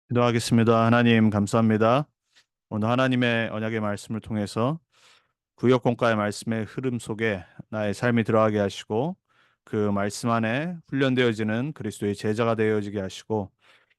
기도하겠습니다. 하나님 감사합니다. 오늘 하나님의 언약의 말씀을 통해서 구역공과의 말씀의 흐름 속에 나의 삶이 들어가게 하시고 그 말씀 안에 훈련되어지는 그리스도의 제자가 되어지게 하시고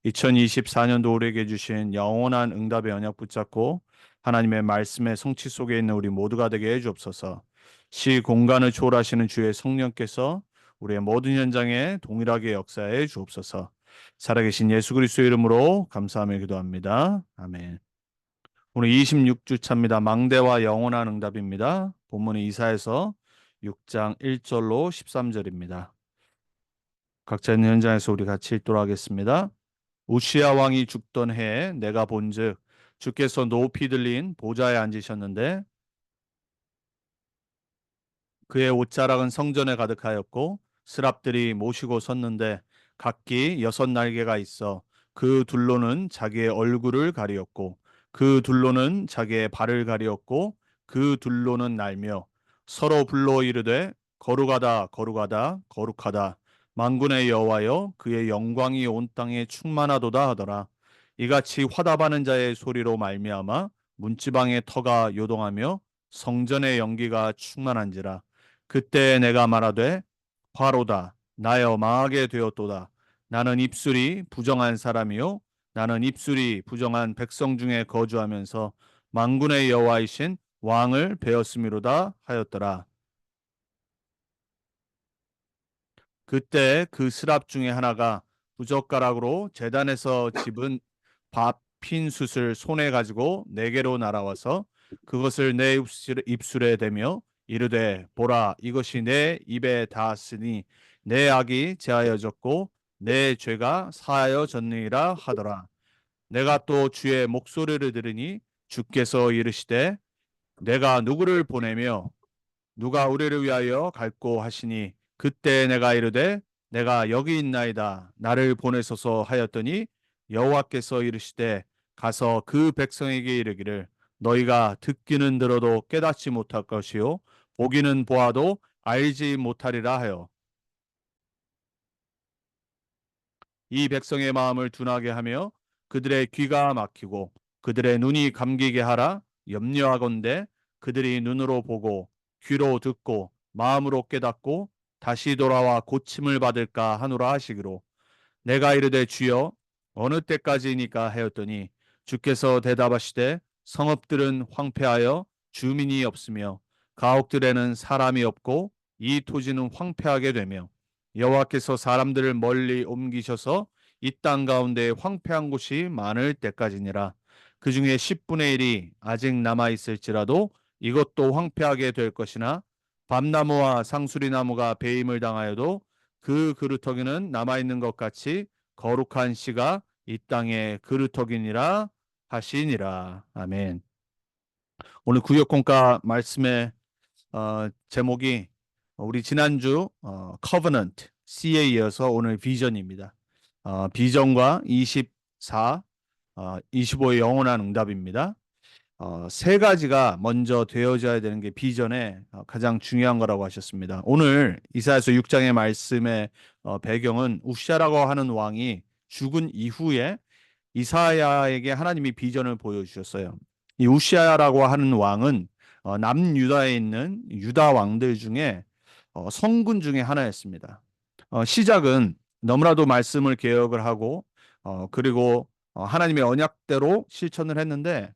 2024년도 우리에게 주신 영원한 응답의 언약 붙잡고 하나님의 말씀의 성취 속에 있는 우리 모두가 되게 해 주옵소서. 시 공간을 초월하시는 주의 성령께서 우리의 모든 현장에 동일하게 역사해 주옵소서. 살아계신 예수 그리스도 이름으로 감사하며 기도합니다. 아멘. 오늘 26주 차입니다. 망대와 영원한 응답입니다. 본문은 이사에서 6장 1절로 13절입니다. 각자 있는 현장에서 우리 같이 읽도록 하겠습니다. 우시야 왕이 죽던 해에 내가 본즉 주께서 높이 들린 보좌에 앉으셨는데 그의 옷자락은 성전에 가득하였고 스랍들이 모시고 섰는데 각기 6 날개가 있어 그 둘로는 자기의 얼굴을 가리었고 그 둘로는 자기의 발을 가리었고 그 둘로는 날며 서로 불러 이르되 거룩하다 거룩하다 거룩하다 만군의 여호와여 그의 영광이 온 땅에 충만하도다 하더라. 이같이 화답하는 자의 소리로 말미암아 문지방의 터가 요동하며 성전의 연기가 충만한지라. 그때 내가 말하되 화로다 나여 망하게 되었도다. 나는 입술이 부정한 사람이요 나는 입술이 부정한 백성 중에 거주하면서 만군의 여호와이신 왕을 베었음이로다 하였더라. 그때 그 스랍 중에 하나가 부젓가락으로 제단에서 집은 밥핀 숯을 손에 가지고 내게로 날아와서 그것을 내 입술에 대며 이르되 보라 이것이 내 입에 닿았으니 내 악이 제하여졌고 내 죄가 사하여졌느니라 하더라. 내가 또 주의 목소리를 들으니 주께서 이르시되 내가 누구를 보내며 누가 우리를 위하여 갈고 하시니 그때 내가 이르되 내가 여기 있나이다 나를 보내소서 하였더니 여호와께서 이르시되 가서 그 백성에게 이르기를 너희가 듣기는 들어도 깨닫지 못할 것이요 보기는 보아도 알지 못하리라 하여 이 백성의 마음을 둔하게 하며 그들의 귀가 막히고 그들의 눈이 감기게 하라. 염려하건대 그들이 눈으로 보고 귀로 듣고 마음으로 깨닫고 다시 돌아와 고침을 받을까 하노라 하시기로. 내가 이르되 주여 어느 때까지이니까 하였더니 주께서 대답하시되 성읍들은 황폐하여 주민이 없으며 가옥들에는 사람이 없고 이 토지는 황폐하게 되며 여호와께서 사람들을 멀리 옮기셔서 이 땅 가운데 황폐한 곳이 많을 때까지니라. 그 중에 10분의 1이 아직 남아 있을지라도 이것도 황폐하게 될 것이나 밤나무와 상수리나무가 배임을 당하여도 그 그루터기는 남아 있는 것 같이 거룩한 씨가 이 땅의 그루터기니라 하시니라. 아멘. 오늘 구역공과 말씀의 제목이 우리 지난주 Covenant C에 이어서 오늘 비전입니다. 비전과 24, 25의 영원한 응답입니다. 세 가지가 먼저 되어져야 되는 게 비전의 가장 중요한 거라고 하셨습니다. 오늘 이사야서 6장의 말씀의 배경은 우시아라고 하는 왕이 죽은 이후에 이사야에게 하나님이 비전을 보여주셨어요. 이 우시아라고 하는 왕은 남유다에 있는 유다 왕들 중에 성군 중에 하나였습니다. 시작은 너무나도 말씀을 개혁을 하고 그리고 하나님의 언약대로 실천을 했는데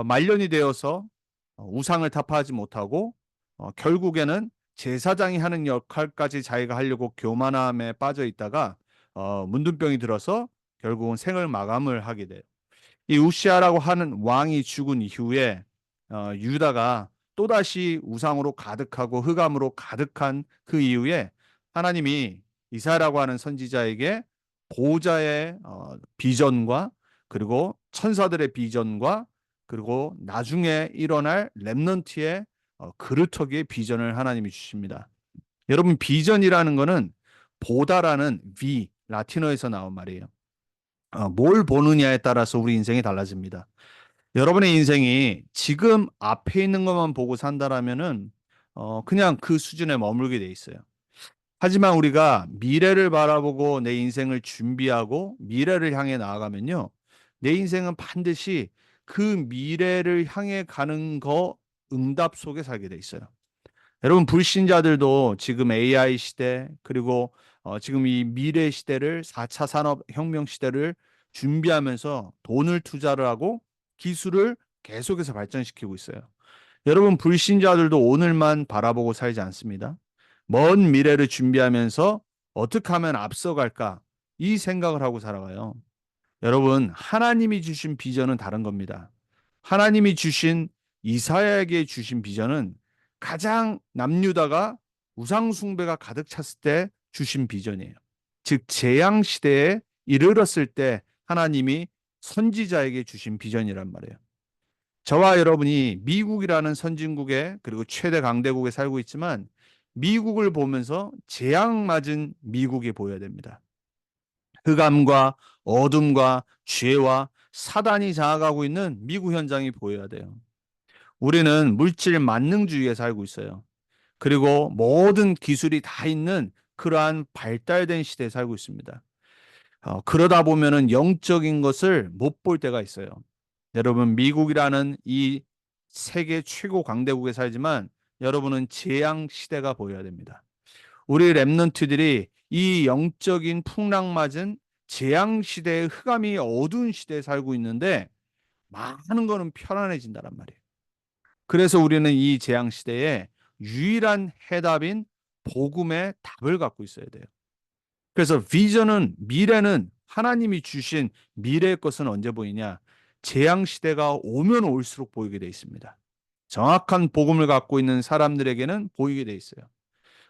말년이 되어서 우상을 타파하지 못하고 결국에는 제사장이 하는 역할까지 자기가 하려고 교만함에 빠져 있다가 문둥병이 들어서 결국은 생을 마감을 하게 돼요. 이 우시아라고 하는 왕이 죽은 이후에 유다가 또다시 우상으로 가득하고 흑암으로 가득한 그 이후에 하나님이 이사야라고 하는 선지자에게 보호자의 비전과 그리고 천사들의 비전과 그리고 나중에 일어날 렘넌트의 그루터기의 비전을 하나님이 주십니다. 여러분 비전이라는 거는 보다라는 V 라틴어에서 나온 말이에요. 뭘 보느냐에 따라서 우리 인생이 달라집니다. 여러분의 인생이 지금 앞에 있는 것만 보고 산다라면은 그냥 그 수준에 머물게 돼 있어요. 하지만 우리가 미래를 바라보고 내 인생을 준비하고 미래를 향해 나아가면요. 내 인생은 반드시 그 미래를 향해 가는 거 응답 속에 살게 돼 있어요. 여러분, 불신자들도 지금 AI 시대, 그리고 지금 이 미래 시대를 4차 산업혁명 시대를 준비하면서 돈을 투자를 하고 기술을 계속해서 발전시키고 있어요. 여러분, 불신자들도 오늘만 바라보고 살지 않습니다. 먼 미래를 준비하면서 어떻게 하면 앞서갈까? 이 생각을 하고 살아가요. 여러분, 하나님이 주신 비전은 다른 겁니다. 하나님이 주신 이사야에게 주신 비전은 가장 남유다가 우상 숭배가 가득 찼을 때 주신 비전이에요. 즉 재앙 시대에 이르렀을 때 하나님이 선지자에게 주신 비전이란 말이에요. 저와 여러분이 미국이라는 선진국에 그리고 최대 강대국에 살고 있지만 미국을 보면서 재앙 맞은 미국이 보여야 됩니다. 흑암과 어둠과 죄와 사단이 장악하고 있는 미국 현장이 보여야 돼요. 우리는 물질 만능주의에 살고 있어요. 그리고 모든 기술이 다 있는 그러한 발달된 시대에 살고 있습니다. 그러다 보면은 영적인 것을 못 볼 때가 있어요. 여러분, 미국이라는 이 세계 최고 강대국에 살지만 여러분은 재앙 시대가 보여야 됩니다. 우리 랩런트들이 이 영적인 풍랑맞은 재앙 시대의 흑암이 어두운 시대에 살고 있는데 많은 거는 편안해진다란 말이에요. 그래서 우리는 이 재앙 시대에 유일한 해답인 복음의 답을 갖고 있어야 돼요. 그래서 비전은 미래는 하나님이 주신 미래의 것은 언제 보이냐? 재앙 시대가 오면 올수록 보이게 돼 있습니다. 정확한 복음을 갖고 있는 사람들에게는 보이게 돼 있어요.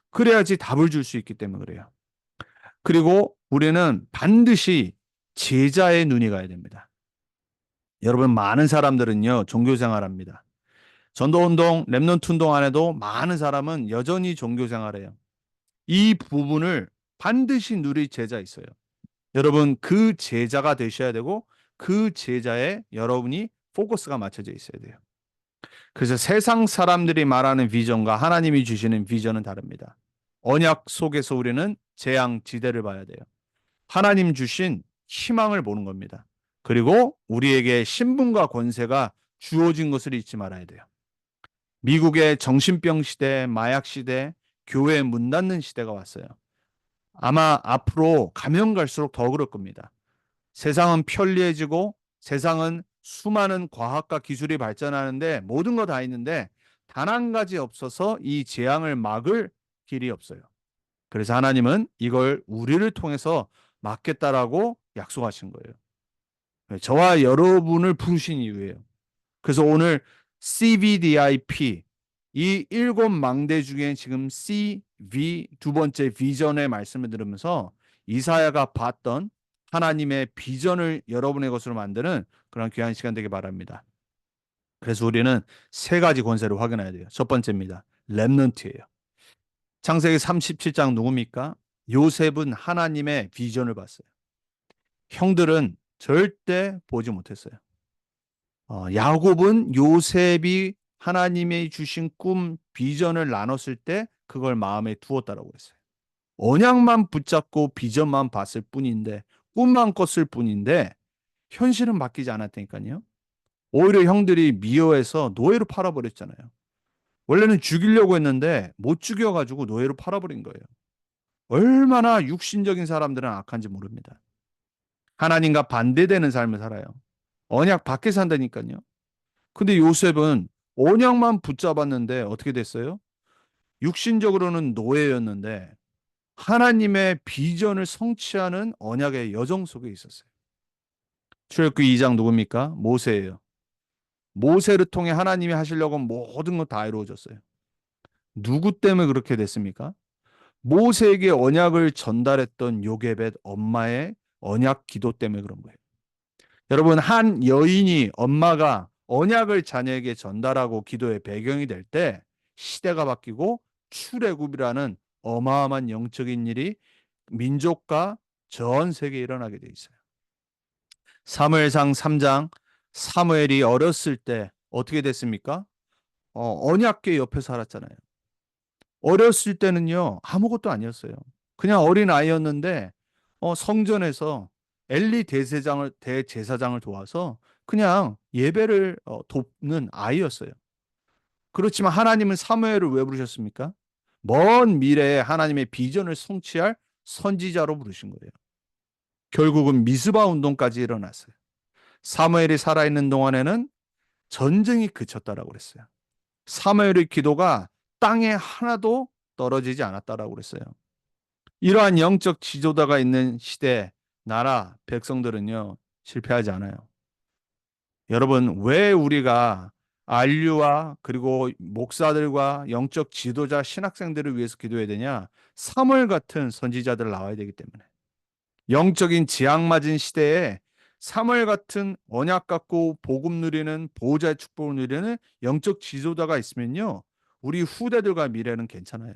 그래야지 답을 줄 수 있기 때문에 그래요. 그리고 우리는 반드시 제자의 눈이 가야 됩니다. 여러분, 많은 사람들은요, 종교 생활합니다. 전도운동, 랩넌트 운동 안에도 많은 사람은 여전히 종교 생활해요. 이 부분을 반드시 누릴 제자 있어요. 여러분, 그 제자가 되셔야 되고 그 제자에 여러분이 포커스가 맞춰져 있어야 돼요. 그래서 세상 사람들이 말하는 비전과 하나님이 주시는 비전은 다릅니다. 언약 속에서 우리는 재앙 지대를 봐야 돼요. 하나님 주신 희망을 보는 겁니다. 그리고 우리에게 신분과 권세가 주어진 것을 잊지 말아야 돼요. 미국의 정신병 시대, 마약 시대, 교회 문 닫는 시대가 왔어요. 아마 앞으로 가면 갈수록 더 그럴 겁니다. 세상은 편리해지고 세상은 수많은 과학과 기술이 발전하는데 모든 거 다 있는데 단 한 가지 없어서 이 재앙을 막을 길이 없어요. 그래서 하나님은 이걸 우리를 통해서 막겠다라고 약속하신 거예요. 저와 여러분을 부르신 이유예요. 그래서 오늘 CVDIP 이 일곱 망대 중에 지금 CV 두 번째 비전의 말씀을 들으면서 이사야가 봤던 하나님의 비전을 여러분의 것으로 만드는 그런 귀한 시간 되길 바랍니다. 그래서 우리는 세 가지 권세를 확인해야 돼요. 첫 번째입니다. 렘넌트예요. 창세기 37장 누굽니까? 요셉은 하나님의 비전을 봤어요. 형들은 절대 보지 못했어요. 야곱은 요셉이 하나님의 주신 꿈, 비전을 나눴을 때 그걸 마음에 두었다라고 했어요. 언약만 붙잡고 비전만 봤을 뿐인데, 꿈만 꿨을 뿐인데, 현실은 바뀌지 않았다니까요. 오히려 형들이 미워해서 노예로 팔아버렸잖아요. 원래는 죽이려고 했는데 못 죽여가지고 노예로 팔아버린 거예요. 얼마나 육신적인 사람들은 악한지 모릅니다. 하나님과 반대되는 삶을 살아요. 언약 밖에 산다니까요. 근데 요셉은 언약만 붙잡았는데 어떻게 됐어요? 육신적으로는 노예였는데 하나님의 비전을 성취하는 언약의 여정 속에 있었어요. 출애굽기 2장 누굽니까? 모세예요. 모세를 통해 하나님이 하시려고 모든 것 다 이루어졌어요. 누구 때문에 그렇게 됐습니까? 모세에게 언약을 전달했던 요게벳 엄마의 언약 기도 때문에 그런 거예요. 여러분, 한 여인이 엄마가 언약을 자녀에게 전달하고 기도의 배경이 될 때 시대가 바뀌고 출애굽이라는 어마어마한 영적인 일이 민족과 전 세계에 일어나게 돼 있어요. 사무엘상 3장 사무엘이 어렸을 때 어떻게 됐습니까? 언약궤 옆에 살았잖아요. 어렸을 때는요 아무것도 아니었어요. 그냥 어린 아이였는데 성전에서 엘리 대제사장을 도와서 그냥 예배를 돕는 아이였어요. 그렇지만 하나님은 사무엘을 왜 부르셨습니까? 먼 미래에 하나님의 비전을 성취할 선지자로 부르신 거예요. 결국은 미스바 운동까지 일어났어요. 사무엘이 살아있는 동안에는 전쟁이 그쳤다라고 그랬어요. 사무엘의 기도가 땅에 하나도 떨어지지 않았다라고 그랬어요. 이러한 영적 지도자가 있는 시대, 나라, 백성들은요, 실패하지 않아요. 여러분, 왜 우리가 안류와 그리고 목사들과 영적 지도자, 신학생들을 위해서 기도해야 되냐? 사무엘 같은 선지자들 나와야 되기 때문에. 영적인 지향맞은 시대에 사무엘 같은 언약 갖고 복음 누리는 보호자의 축복을 누리는 영적 지도자가 있으면요. 우리 후대들과 미래는 괜찮아요.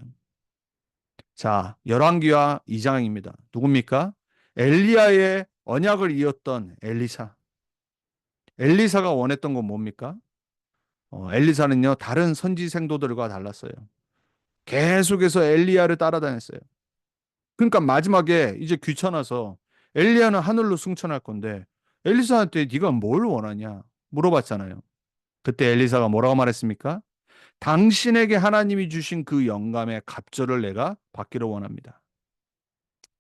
자, 열왕기하 2장입니다. 누굽니까? 엘리야의 언약을 이었던 엘리사. 엘리사가 원했던 건 뭡니까? 엘리사는요, 다른 선지 생도들과 달랐어요. 계속해서 엘리야를 따라다녔어요. 그러니까 마지막에 이제 귀찮아서 엘리야는 하늘로 승천할 건데 엘리사한테 네가 뭘 원하냐 물어봤잖아요. 그때 엘리사가 뭐라고 말했습니까? 당신에게 하나님이 주신 그 영감의 갑절을 내가 받기를 원합니다.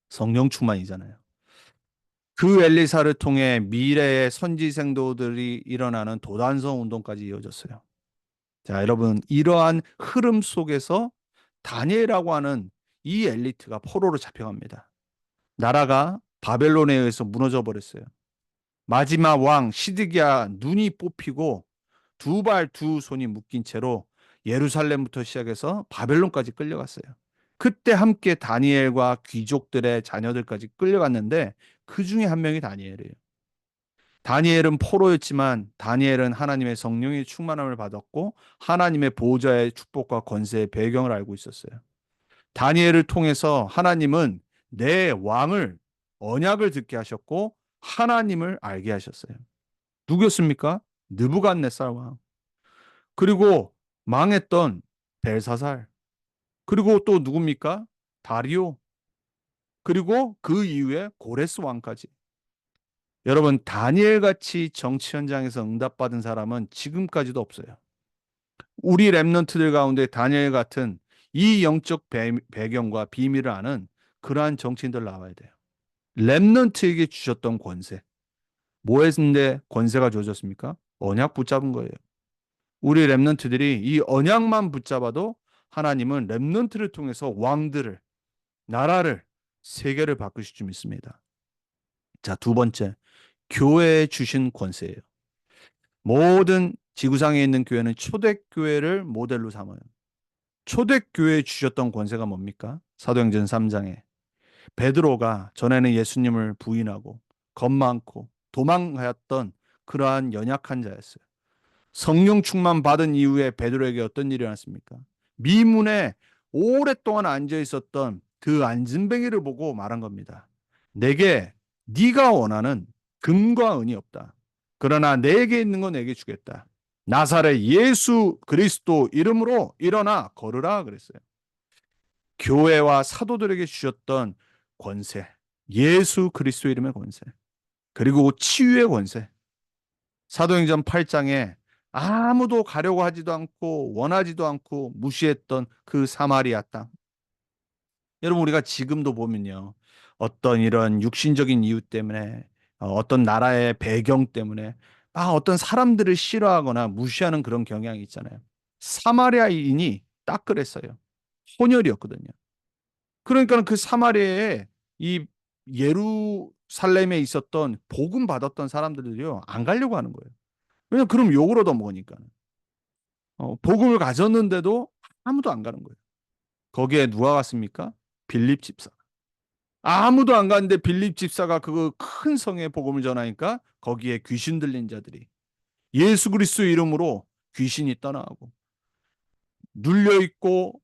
성령 충만이잖아요. 그 엘리사를 통해 미래의 선지 생도들이 일어나는 도단성 운동까지 이어졌어요. 자, 여러분, 이러한 흐름 속에서 다니엘이라고 하는 이 엘리트가 포로로 잡혀갑니다. 나라가 바벨론에 의해서 무너져 버렸어요. 마지막 왕 시드기야 눈이 뽑히고 두 발 두 손이 묶인 채로 예루살렘부터 시작해서 바벨론까지 끌려갔어요. 그때 함께 다니엘과 귀족들의 자녀들까지 끌려갔는데 그 중에 한 명이 다니엘이에요. 다니엘은 포로였지만 다니엘은 하나님의 성령의 충만함을 받았고 하나님의 보호자의 축복과 권세의 배경을 알고 있었어요. 다니엘을 통해서 하나님은 내 왕을 언약을 듣게 하셨고 하나님을 알게 하셨어요. 누구였습니까? 느부갓네살 왕. 그리고 망했던 벨사살. 그리고 또 누굽니까? 다리오. 그리고 그 이후에 고레스 왕까지. 여러분, 다니엘 같이 정치 현장에서 응답받은 사람은 지금까지도 없어요. 우리 랩런트들 가운데 다니엘 같은 이 영적 배경과 비밀을 아는 그러한 정치인들 나와야 돼요. 랩런트에게 주셨던 권세. 뭐 했는데 권세가 주어졌습니까? 언약 붙잡은 거예요. 우리 랩런트들이 이 언약만 붙잡아도 하나님은 랩런트를 통해서 왕들을, 나라를, 세계를 바꾸실 줄 믿습니다. 자, 두 번째, 교회에 주신 권세예요. 모든 지구상에 있는 교회는 초대교회를 모델로 삼아요. 초대교회에 주셨던 권세가 뭡니까? 사도행전 3장에 베드로가 전에는 예수님을 부인하고 겁 많고 도망하였던 그러한 연약한 자였어요. 성령 충만 받은 이후에 베드로에게 어떤 일이 일어났습니까? 미문에 오랫동안 앉아 있었던 그 안진뱅이를 보고 말한 겁니다. 내게 네가 원하는 금과 은이 없다. 그러나 내게 있는 건 내게 주겠다. 나사렛 예수 그리스도 이름으로 일어나 걸으라 그랬어요. 교회와 사도들에게 주셨던 권세, 예수 그리스도 이름의 권세, 그리고 치유의 권세. 사도행전 8장에 아무도 가려고 하지도 않고 원하지도 않고 무시했던 그 사마리아 땅. 여러분, 우리가 지금도 보면요. 어떤 이런 육신적인 이유 때문에 어떤 나라의 배경 때문에 어떤 사람들을 싫어하거나 무시하는 그런 경향이 있잖아요. 사마리아인이 딱 그랬어요. 혼혈이었거든요. 그러니까 그 사마리아에 이 예루살렘에 있었던 복음 받았던 사람들이요 안 가려고 하는 거예요. 왜냐면 그럼 욕을 얻어먹으니까. 복음을 가졌는데도 아무도 안 가는 거예요. 거기에 누가 갔습니까? 빌립 집사. 아무도 안 가는데 빌립 집사가 그 큰 성에 복음을 전하니까 거기에 귀신 들린 자들이 예수 그리스도 이름으로 귀신이 떠나가고 눌려 있고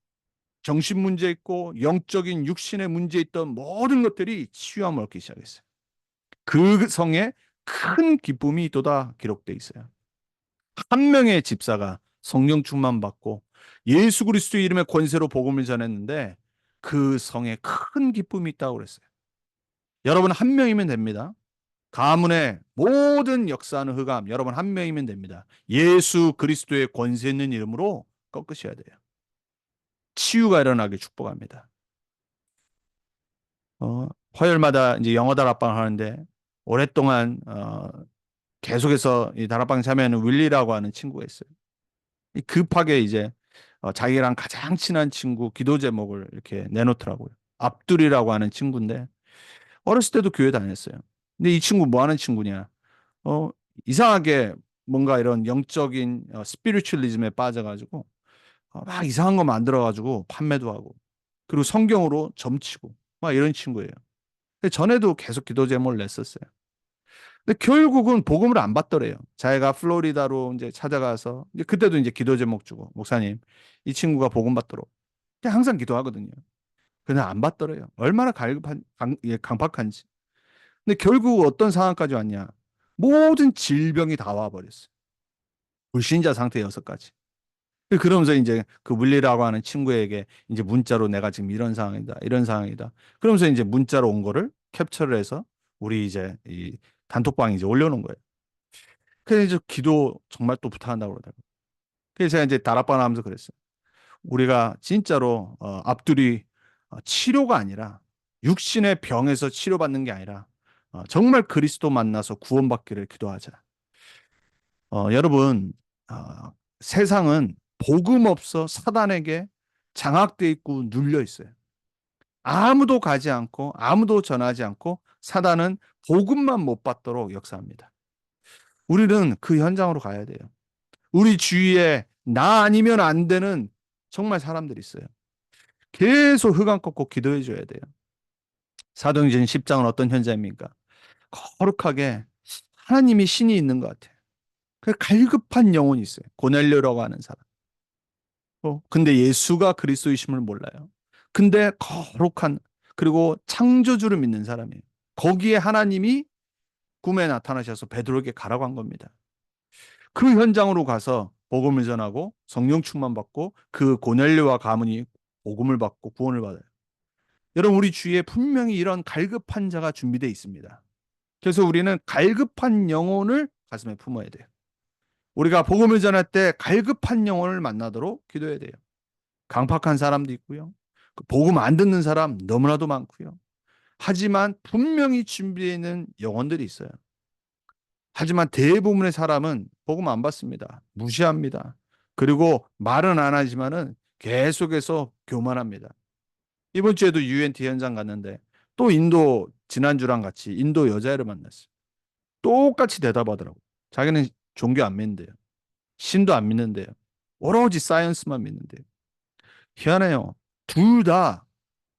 정신 문제 있고 영적인 육신의 문제 있던 모든 것들이 치유함을 얻기 시작했어요. 그 성에 큰 기쁨이 또다 기록돼 있어요. 한 명의 집사가 성령 충만 받고 예수 그리스도 이름의 권세로 복음을 전했는데 그 성에 큰 기쁨이 있다고 그랬어요. 여러분 한 명이면 됩니다. 가문의 모든 역사하는 흑암 여러분 한 명이면 됩니다. 예수 그리스도의 권세 있는 이름으로 꺾으셔야 돼요. 치유가 일어나게 축복합니다. 화요일마다 이제 영어 다락방 하는데 오랫동안 계속해서 이 다락방 참여하는 윌리라고 하는 친구가 있어요. 급하게 이제 자기랑 가장 친한 친구 기도 제목을 이렇게 내놓더라고요. 압둘이라고 하는 친구인데 어렸을 때도 교회 다녔어요. 근데 이 친구 뭐 하는 친구냐? 어, 이상하게 뭔가 이런 영적인 스피리추얼리즘에 빠져가지고 막 이상한 거 만들어가지고 판매도 하고 그리고 성경으로 점치고 막 이런 친구예요. 근데 전에도 계속 기도 제목을 냈었어요. 근데 결국은 복음을 안 받더래요. 자기가 플로리다로 이제 찾아가서 이제 그때도 이제 기도 제목 주고 목사님 이 친구가 복음 받도록 항상 기도하거든요. 근데 안 받더래요. 얼마나 강박한지. 근데 결국 어떤 상황까지 왔냐? 모든 질병이 다 와버렸어요. 불신자 상태 6가지. 그러면서 이제 그 물리라고 하는 친구에게 이제 문자로 내가 지금 이런 상황이다, 이런 상황이다. 그러면서 이제 문자로 온 거를 캡처를 해서 우리 이제 이 단톡방에 이제 올려놓은 거예요. 그래서 이제 기도 정말 또 부탁한다고 그러더라고요. 그래서 제가 이제 다락방 하면서 그랬어요. 우리가 진짜로 앞둘이 치료가 아니라 육신의 병에서 치료받는 게 아니라 정말 그리스도 만나서 구원받기를 기도하자. 여러분 세상은 복음 없어 사단에게 장악돼 있고 눌려 있어요. 아무도 가지 않고 아무도 전하지 않고 사단은 복음만 못 받도록 역사합니다. 우리는 그 현장으로 가야 돼요. 우리 주위에 나 아니면 안 되는 정말 사람들이 있어요. 계속 흑암 꺾고 기도해 줘야 돼요. 사도행전 10장은 어떤 현장입니까? 거룩하게 하나님이 신이 있는 것 같아요. 그 갈급한 영혼이 있어요. 고넬료라고 하는 사람. 근데 예수가 그리스도이심을 몰라요. 근데 거룩한 그리고 창조주를 믿는 사람이에요. 거기에 하나님이 꿈에 나타나셔서 베드로에게 가라고 한 겁니다. 그 현장으로 가서 복음을 전하고 성령 충만 받고 그 고넬료와 가문이 복음을 받고 구원을 받아요. 여러분 우리 주위에 분명히 이런 갈급한 자가 준비되어 있습니다. 그래서 우리는 갈급한 영혼을 가슴에 품어야 돼요. 우리가 복음을 전할 때 갈급한 영혼을 만나도록 기도해야 돼요. 강팍한 사람도 있고요. 복음 안 듣는 사람 너무나도 많고요. 하지만 분명히 준비되어 있는 영혼들이 있어요. 하지만 대부분의 사람은 복음 안 받습니다. 무시합니다. 그리고 말은 안 하지만은 계속해서 교만합니다. 이번 주에도 UNT 현장 갔는데 또 인도 지난주랑 같이 인도 여자애를 만났어요. 똑같이 대답하더라고. 자기는 종교 안 믿는데요. 신도 안 믿는데요. 오로지 사이언스만 믿는데요. 희한해요. 둘 다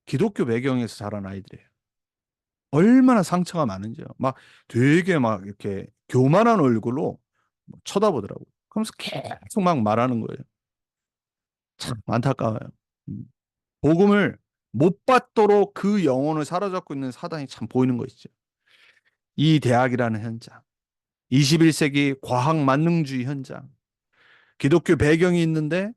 기독교 배경에서 자란 아이들이에요. 얼마나 상처가 많은지요. 막 되게 막 이렇게 교만한 얼굴로 쳐다보더라고요. 그러면서 계속 막 말하는 거예요. 참 안타까워요. 음. 복음을 못 받도록 그 영혼을 사로잡고 있는 사단이 참 보이는 것이죠. 이 대학이라는 현장, 21세기 과학 만능주의 현장, 기독교 배경이 있는데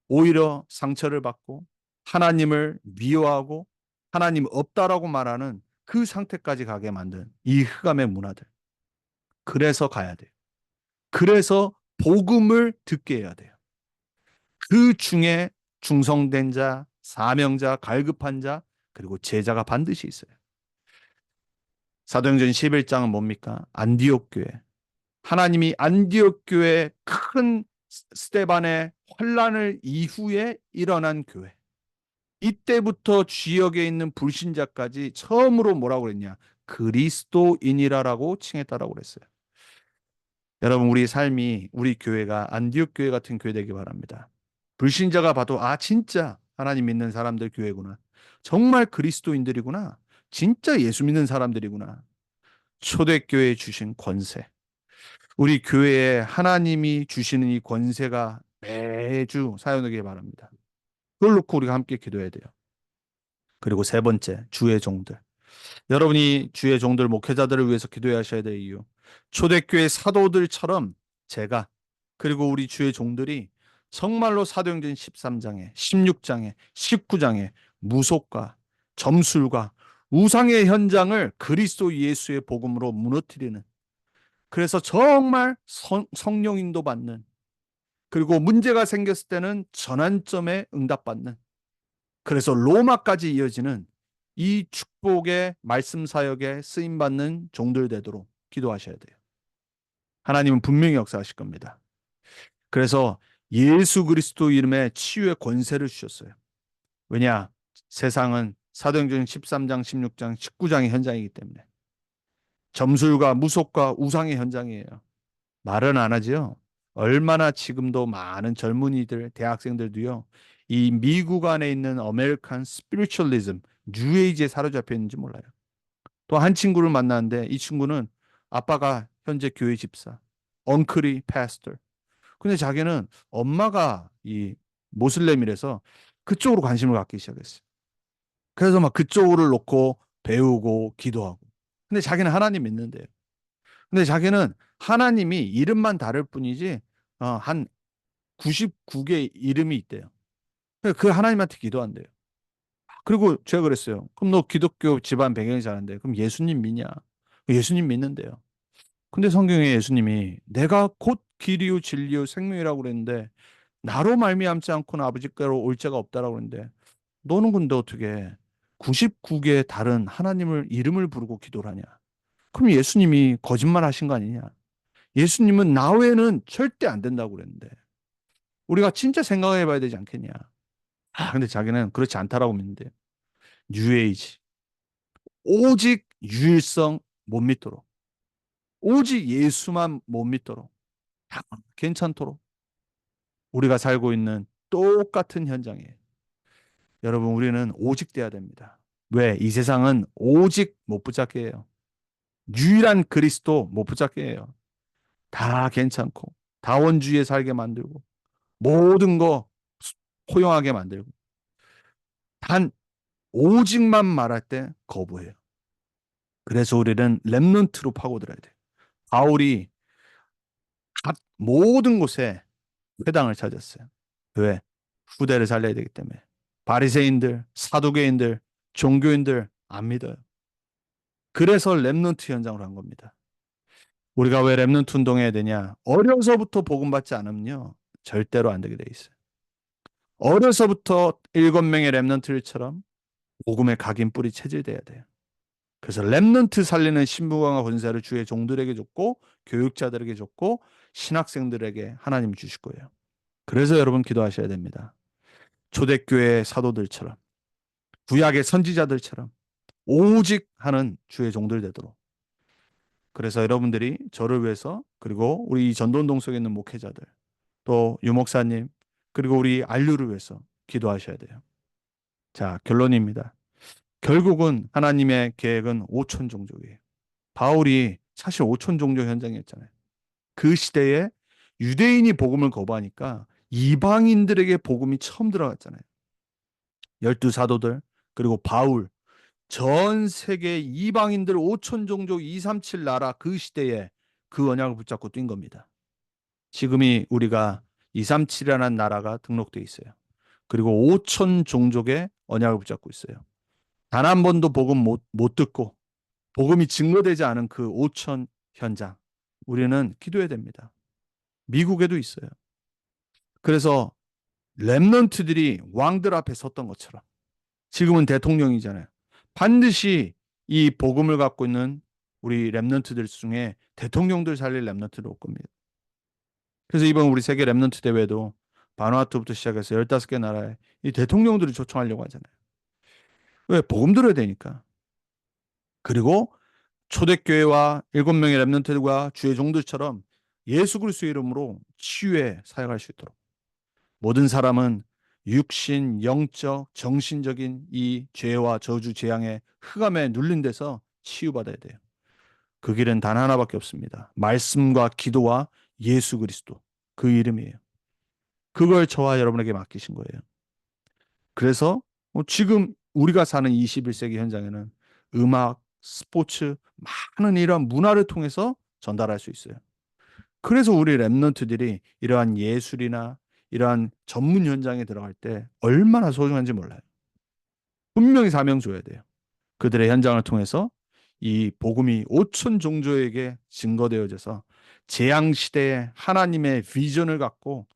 오히려 상처를 받고 하나님을 미워하고 하나님 없다라고 말하는 그 상태까지 가게 만든 이 흑암의 문화들. 그래서 가야 돼요. 그래서 복음을 듣게 해야 돼요. 그 중에 중성된 자, 사명자, 갈급한 자, 그리고 제자가 반드시 있어요. 사도행전 11장은 뭡니까? 안디옥 교회. 하나님이 안디옥 교회 큰 스데반의 환란을 이후에 일어난 교회. 이때부터 지역에 있는 불신자까지 처음으로 뭐라고 그랬냐? 그리스도인이라고 칭했다라고 그랬어요. 여러분 우리 삶이 우리 교회가 안디옥 교회 같은 교회 되기 바랍니다. 불신자가 봐도 아 진짜 하나님 믿는 사람들 교회구나. 정말 그리스도인들이구나. 진짜 예수 믿는 사람들이구나. 초대교회에 주신 권세. 우리 교회에 하나님이 주시는 이 권세가 매주 사용되길 바랍니다. 그걸 놓고 우리가 함께 기도해야 돼요. 그리고 세 번째, 주의 종들. 여러분이 주의 종들 목회자들을 위해서 기도해야 하셔야 될 이유. 초대교회 사도들처럼 제가 그리고 우리 주의 종들이 정말로 사도행전 13장에 16장에 19장에 무속과 점술과 우상의 현장을 그리스도 예수의 복음으로 무너뜨리는, 그래서 정말 성령 인도 받는, 그리고 문제가 생겼을 때는 전환점에 응답받는, 그래서 로마까지 이어지는 이 축복의 말씀 사역에 쓰임 받는 종들 되도록 기도하셔야 돼요. 하나님은 분명히 역사하실 겁니다. 그래서 예수 그리스도 이름에 치유의 권세를 주셨어요. 왜냐? 세상은 사도행전 13장, 16장, 19장의 현장이기 때문에 점술과 무속과 우상의 현장이에요. 말은 안 하지요. 얼마나 지금도 많은 젊은이들, 대학생들도요, 이 미국 안에 있는 아메리칸 스피리추얼리즘, 뉴에이지에 사로잡혀 있는지 몰라요. 또 한 친구를 만났는데 이 친구는 아빠가 현재 교회 집사, 엉클이 패스터. 근데 자기는 엄마가 이 모슬렘이라서 그쪽으로 관심을 갖기 시작했어요. 그래서 막 그쪽을 놓고 배우고 기도하고. 근데 자기는 하나님 믿는데요. 근데 자기는 하나님이 이름만 다를 뿐이지 한 99개 이름이 있대요. 그 하나님한테 기도한대요. 그리고 제가 그랬어요. 그럼 너 기독교 집안 배경이 잘한데 그럼 예수님 믿냐? 예수님 믿는데요. 근데 성경에 예수님이 내가 곧 길이요 진리요 생명이라고 그랬는데 나로 말미암지 않고는 아버지께로 올 자가 없다라고 그랬는데 너는 근데 어떻게 99개의 다른 하나님을 이름을 부르고 기도를 하냐? 그럼 예수님이 거짓말 하신 거 아니냐? 예수님은 나 외에는 절대 안 된다고 그랬는데 우리가 진짜 생각해 봐야 되지 않겠냐? 근데 자기는 그렇지 않다라고 믿는데 뉴에이지 오직 유일성 못 믿도록 오직 예수만 못 믿도록 다 괜찮도록 우리가 살고 있는 똑같은 현장이에요. 여러분 우리는 오직 돼야 됩니다. 왜? 이 세상은 오직 못 붙잡게 해요. 유일한 그리스도 못 붙잡게 해요. 다 괜찮고 다원주의에 살게 만들고 모든 거 허용하게 만들고 단 오직만 말할 때 거부해요. 그래서 우리는 렘넌트로 파고들어야 돼요. 바울이 각 모든 곳에 회당을 찾았어요. 왜? 후대를 살려야 되기 때문에. 바리새인들, 사두개인들, 종교인들 안 믿어요. 그래서 렘넌트 현장으로 한 겁니다. 우리가 왜 렘넌트 운동해야 되냐? 어려서부터 복음 받지 않으면요. 절대로 안 되게 돼 있어요. 어려서부터 7명의 렘넌트들처럼 복음의 각인 뿌리 체질돼야 돼요. 그래서 렘넌트 살리는 신부강화 권세를 주의 종들에게 줬고 교육자들에게 줬고 신학생들에게 하나님 주실 거예요. 그래서 여러분 기도하셔야 됩니다. 초대교회 사도들처럼 구약의 선지자들처럼 오직 하는 주의 종들 되도록. 그래서 여러분들이 저를 위해서 그리고 우리 이 전도운동 속에 있는 목회자들 또 유목사님 그리고 우리 안류를 위해서 기도하셔야 돼요. 자, 결론입니다. 결국은 하나님의 계획은 5천 종족이에요. 바울이 사실 5천 종족 현장이었잖아요. 그 시대에 유대인이 복음을 거부하니까 이방인들에게 복음이 처음 들어갔잖아요. 12 사도들 그리고 바울 전 세계 이방인들 5천 종족 237 나라 그 시대에 그 언약을 붙잡고 뛴 겁니다. 지금이 우리가 237이라는 나라가 등록돼 있어요. 그리고 5천 종족의 언약을 붙잡고 있어요. 단 한 번도 복음 못 듣고 복음이 증거되지 않은 그 5천 현장 우리는 기도해야 됩니다. 미국에도 있어요. 그래서 렘넌트들이 왕들 앞에 섰던 것처럼 지금은 대통령이잖아요. 반드시 이 복음을 갖고 있는 우리 렘넌트들 중에 대통령들 살릴 렘넌트도 올 겁니다. 그래서 이번 우리 세계 렘넌트 대회도 바누아투부터 시작해서 15개 나라에 이 대통령들을 초청하려고 하잖아요. 왜? 복음 들어야 되니까. 그리고 초대교회와 7명의 렘넌트들과 주의 종들처럼 예수 그리스도의 이름으로 치유에 사역할 수 있도록 모든 사람은 육신, 영적, 정신적인 이 죄와 저주, 재앙의 흑암에 눌린 데서 치유받아야 돼요. 그 길은 단 하나밖에 없습니다. 말씀과 기도와 예수 그리스도 그 이름이에요. 그걸 저와 여러분에게 맡기신 거예요. 그래서 지금 우리가 사는 21세기 현장에는 음악, 스포츠, 많은 이러한 문화를 통해서 전달할 수 있어요. 그래서 우리 랩런트들이 이러한 예술이나 이러한 전문 현장에 들어갈 때 얼마나 소중한지 몰라요. 분명히 사명 줘야 돼요. 그들의 현장을 통해서 이 복음이 5천 종족에게 증거되어져서 재앙 시대에 하나님의 비전을 갖고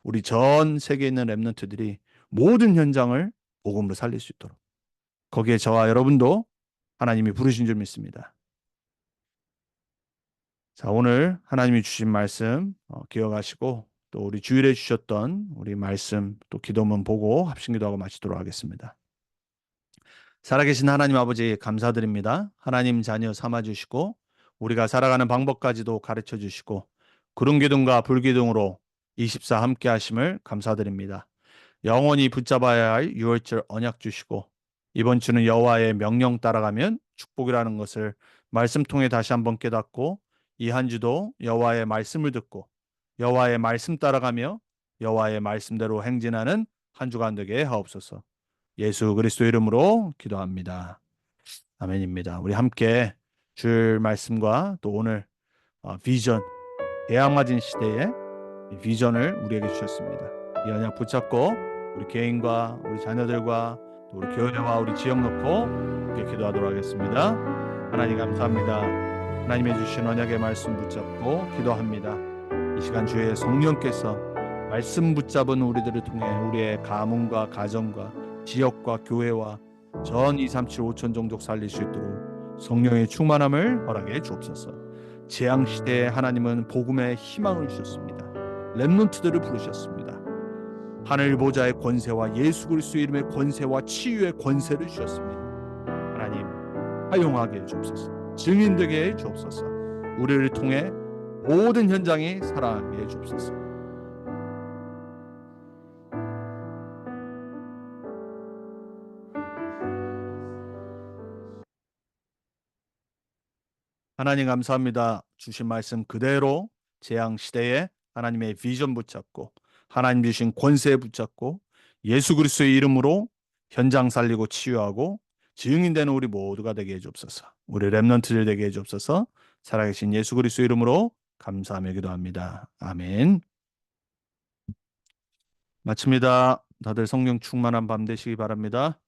우리 전 세계에 있는 렘넌트들이 모든 현장을 복음으로 살릴 수 있도록 거기에 저와 여러분도 하나님이 부르신 줄 믿습니다. 자, 오늘 하나님이 주신 말씀 기억하시고 또 우리 주일에 주셨던 우리 말씀 또 기도문 보고 합심기도하고 마치도록 하겠습니다. 살아계신 하나님 아버지 감사드립니다. 하나님 자녀 삼아주시고 우리가 살아가는 방법까지도 가르쳐 주시고 구름기둥과 불기둥으로 24 함께 하심을 감사드립니다. 영원히 붙잡아야 할 유월절 언약 주시고 이번 주는 여호와의 명령 따라가면 축복이라는 것을 말씀 통해 다시 한번 깨닫고 이 한 주도 여호와의 말씀을 듣고 여호와의 말씀 따라가며 여호와의 말씀대로 행진하는 한 주간 되게 하옵소서. 예수 그리스도 이름으로 기도합니다. 아멘입니다. 우리 함께 줄 말씀과 또 오늘 비전 대항마진 시대의 비전을 우리에게 주셨습니다. 이 언약 붙잡고 우리 개인과 우리 자녀들과 또 우리 교회와 우리 지역 놓고 함께 기도하도록 하겠습니다. 하나님 감사합니다. 하나님의 주신 언약의 말씀 붙잡고 기도합니다. 이 시간 주의 성령께서 말씀 붙잡은 우리들을 통해 우리의 가문과 가정과 지역과 교회와 전 237 5천 종족 살릴 수 있도록 성령의 충만함을 허락해 주옵소서. 재앙 시대에 하나님은 복음의 희망을 주셨습니다. 렘넌트들을 부르셨습니다. 하늘 보좌의 권세와 예수 그리스도의 이름의 권세와 치유의 권세를 주셨습니다. 하나님 사용하게 해주옵소서. 증인되게 해주옵소서. 우리를 통해 모든 현장이 살아나게 해주옵소서. 하나님 감사합니다. 주신 말씀 그대로 재앙 시대에 하나님의 비전 붙잡고 하나님 주신 권세 붙잡고 예수 그리스도의 이름으로 현장 살리고 치유하고 증인되는 우리 모두가 되게 해주옵소서. 우리 렘넌트들 되게 해주옵소서. 살아계신 예수 그리스도의 이름으로 감사하며 기도합니다. 아멘. 마칩니다. 다들 성령 충만한 밤 되시기 바랍니다.